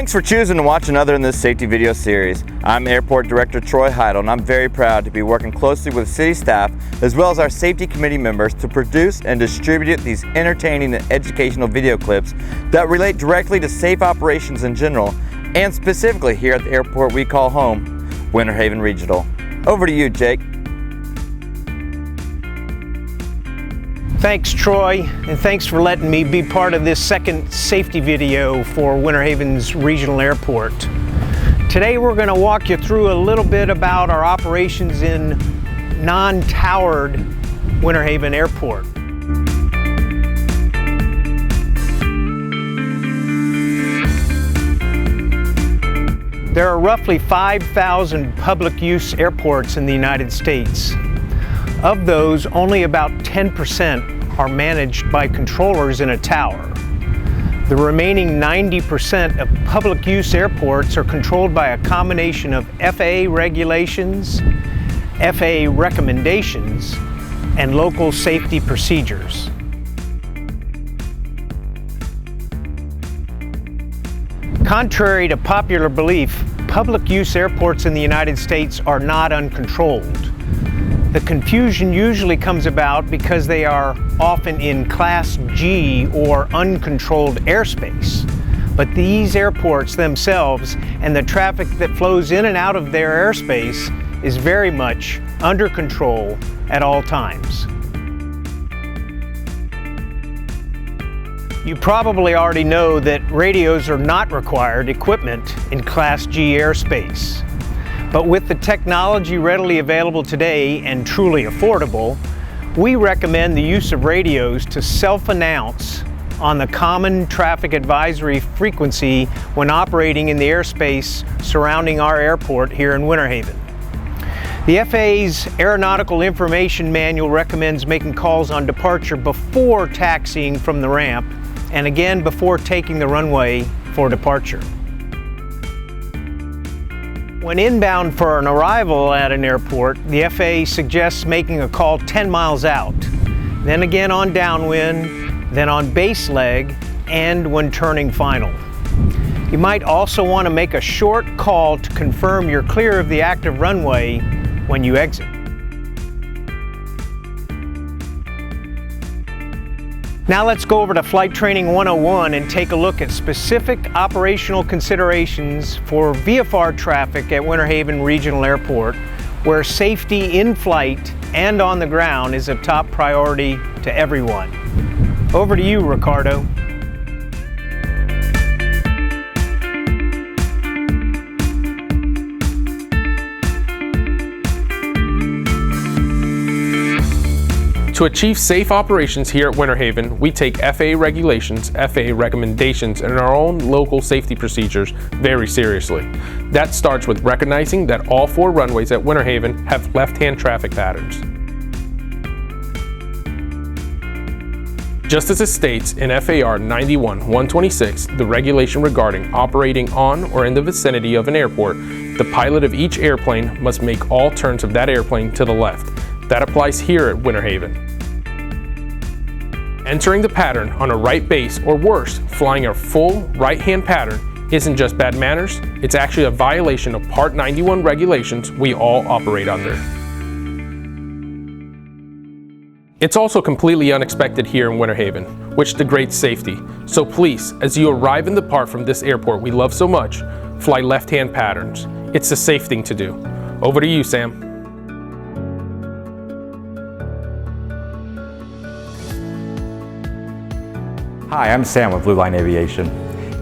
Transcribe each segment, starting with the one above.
Thanks for choosing to watch another in this safety video series. I'm Airport Director Troy Heidel, and I'm very proud to be working closely with city staff as well as our safety committee members to produce and distribute these entertaining and educational video clips that relate directly to safe operations in general and specifically here at the airport we call home, Winter Haven Regional. Over to you, Jake. Thanks, Troy, and thanks for letting me be part of this second safety video for Winter Haven's Regional Airport. Today we're going to walk you through a little bit about our operations in non-towered Winter Haven Airport. There are roughly 5,000 public use airports in the United States. Of those, only about 10% are managed by controllers in a tower. The remaining 90% of public use airports are controlled by a combination of FAA regulations, FAA recommendations, and local safety procedures. Contrary to popular belief, public use airports in the United States are not uncontrolled. The confusion usually comes about because they are often in Class G or uncontrolled airspace. But these airports themselves and the traffic that flows in and out of their airspace is very much under control at all times. You probably already know that radios are not required equipment in Class G airspace. But with the technology readily available today and truly affordable, we recommend the use of radios to self-announce on the common traffic advisory frequency when operating in the airspace surrounding our airport here in Winter Haven. The FAA's Aeronautical Information Manual recommends making calls on departure before taxiing from the ramp and again before taking the runway for departure. When inbound for an arrival at an airport, the FAA suggests making a call 10 miles out, then again on downwind, then on base leg, and when turning final. You might also want to make a short call to confirm you're clear of the active runway when you exit. Now let's go over to Flight Training 101 and take a look at specific operational considerations for VFR traffic at Winter Haven Regional Airport, where safety in flight and on the ground is a top priority to everyone. Over to you, Ricardo. To achieve safe operations here at Winter Haven, we take FAA regulations, FAA recommendations, and our own local safety procedures very seriously. That starts with recognizing that all 4 runways at Winter Haven have left-hand traffic patterns. Just as it states in FAR 91-126, the regulation regarding operating on or in the vicinity of an airport, the pilot of each airplane must make all turns of that airplane to the left. That applies here at Winter Haven. Entering the pattern on a right base, or worse, flying a full right-hand pattern, isn't just bad manners, it's actually a violation of Part 91 regulations we all operate under. It's also completely unexpected here in Winter Haven, which degrades safety. So please, as you arrive and depart from this airport we love so much, fly left-hand patterns. It's the safe thing to do. Over to you, Sam. Hi, I'm Sam with Blue Line Aviation.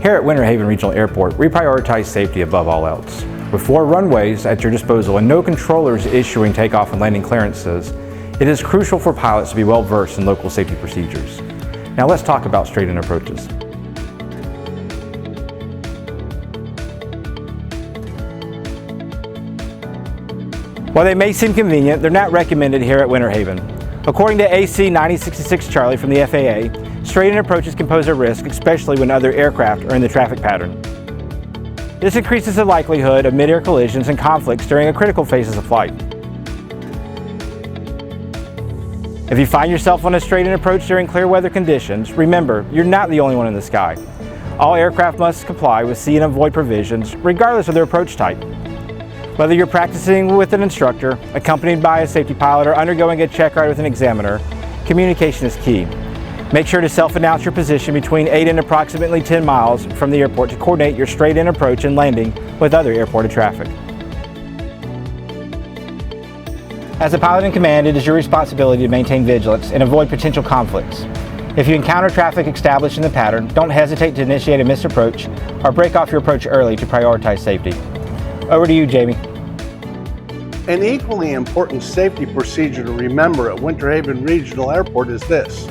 Here at Winter Haven Regional Airport, we prioritize safety above all else. With 4 runways at your disposal and no controllers issuing takeoff and landing clearances, it is crucial for pilots to be well versed in local safety procedures. Now let's talk about straight-in approaches. While they may seem convenient, they're not recommended here at Winter Haven. According to AC 9066 Charlie from the FAA, straight-in approaches can pose a risk, especially when other aircraft are in the traffic pattern. This increases the likelihood of mid-air collisions and conflicts during a critical phases of flight. If you find yourself on a straight-in approach during clear weather conditions, remember, you're not the only one in the sky. All aircraft must comply with see and avoid provisions, regardless of their approach type. Whether you're practicing with an instructor, accompanied by a safety pilot, or undergoing a check ride with an examiner, communication is key. Make sure to self-announce your position between 8 and approximately 10 miles from the airport to coordinate your straight-in approach and landing with other airport traffic. As a pilot in command, it is your responsibility to maintain vigilance and avoid potential conflicts. If you encounter traffic established in the pattern, don't hesitate to initiate a missed approach or break off your approach early to prioritize safety. Over to you, Jamie. An equally important safety procedure to remember at Winter Haven Regional Airport is this.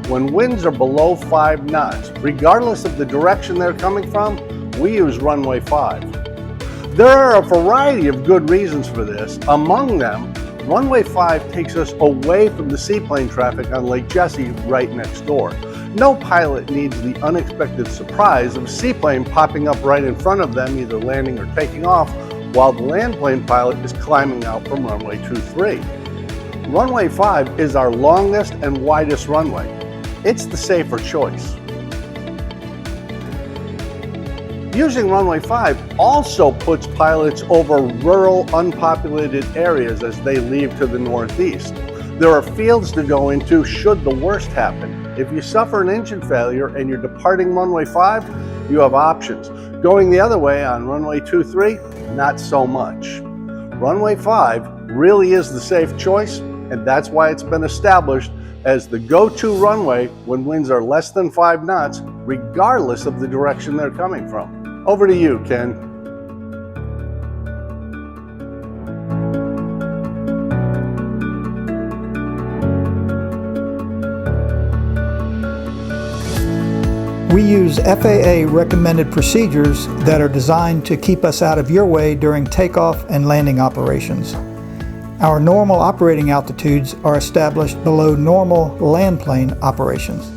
When winds are below 5 knots, regardless of the direction they're coming from, we use runway 5. There are a variety of good reasons for this. Among them, runway 5 takes us away from the seaplane traffic on Lake Jessie right next door. No pilot needs the unexpected surprise of a seaplane popping up right in front of them, either landing or taking off, while the land plane pilot is climbing out from runway 23. Runway 5 is our longest and widest runway. It's the safer choice. Using runway 5 also puts pilots over rural, unpopulated areas as they leave to the northeast. There are fields to go into should the worst happen. If you suffer an engine failure and you're departing runway 5, you have options. Going the other way on runway 23, not so much. Runway 5 really is the safe choice, and that's why it's been established as the go-to runway when winds are less than 5 knots, regardless of the direction they're coming from. Over to you, Ken. We use FAA recommended procedures that are designed to keep us out of your way during takeoff and landing operations. Our normal operating altitudes are established below normal land plane operations.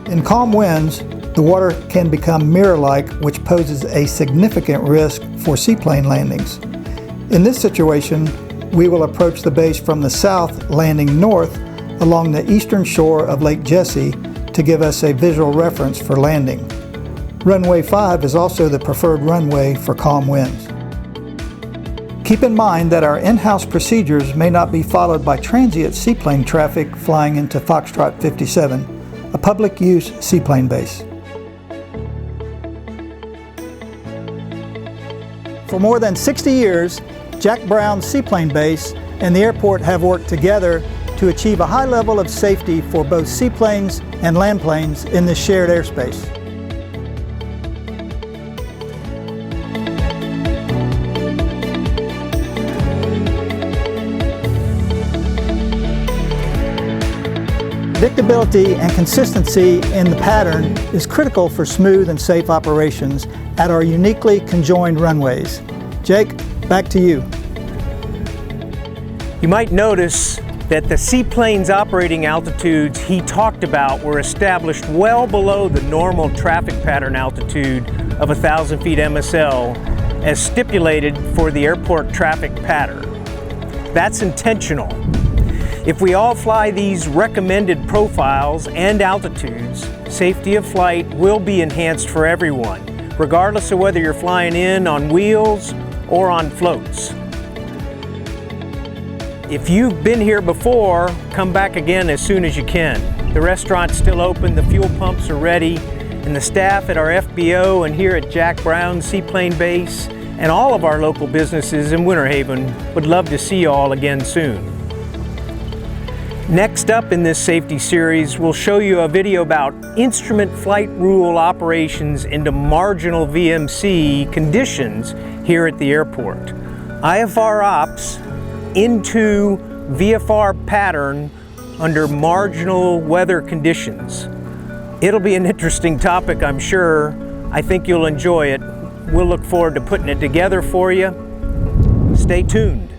In calm winds, the water can become mirror-like, which poses a significant risk for seaplane landings. In this situation, we will approach the base from the south, landing north along the eastern shore of Lake Jessie to give us a visual reference for landing. Runway 5 is also the preferred runway for calm winds. Keep in mind that our in-house procedures may not be followed by transient seaplane traffic flying into Foxtrot 57, a public use seaplane base. For more than 60 years, Jack Brown Seaplane Base and the airport have worked together to achieve a high level of safety for both seaplanes and land planes in this shared airspace. Predictability and consistency in the pattern is critical for smooth and safe operations at our uniquely conjoined runways. Jake, back to you. You might notice that the seaplane's operating altitudes he talked about were established well below the normal traffic pattern altitude of 1,000 feet MSL as stipulated for the airport traffic pattern. That's intentional. If we all fly these recommended profiles and altitudes, safety of flight will be enhanced for everyone, regardless of whether you're flying in on wheels or on floats. If you've been here before, come back again as soon as you can. The restaurant's still open, the fuel pumps are ready, and the staff at our FBO and here at Jack Brown Seaplane Base and all of our local businesses in Winter Haven would love to see you all again soon. Next up in this safety series, we'll show you a video about instrument flight rule operations into marginal VMC conditions here at the airport. IFR ops into VFR pattern under marginal weather conditions. It'll be an interesting topic, I'm sure. I think you'll enjoy it. We'll look forward to putting it together for you. Stay tuned.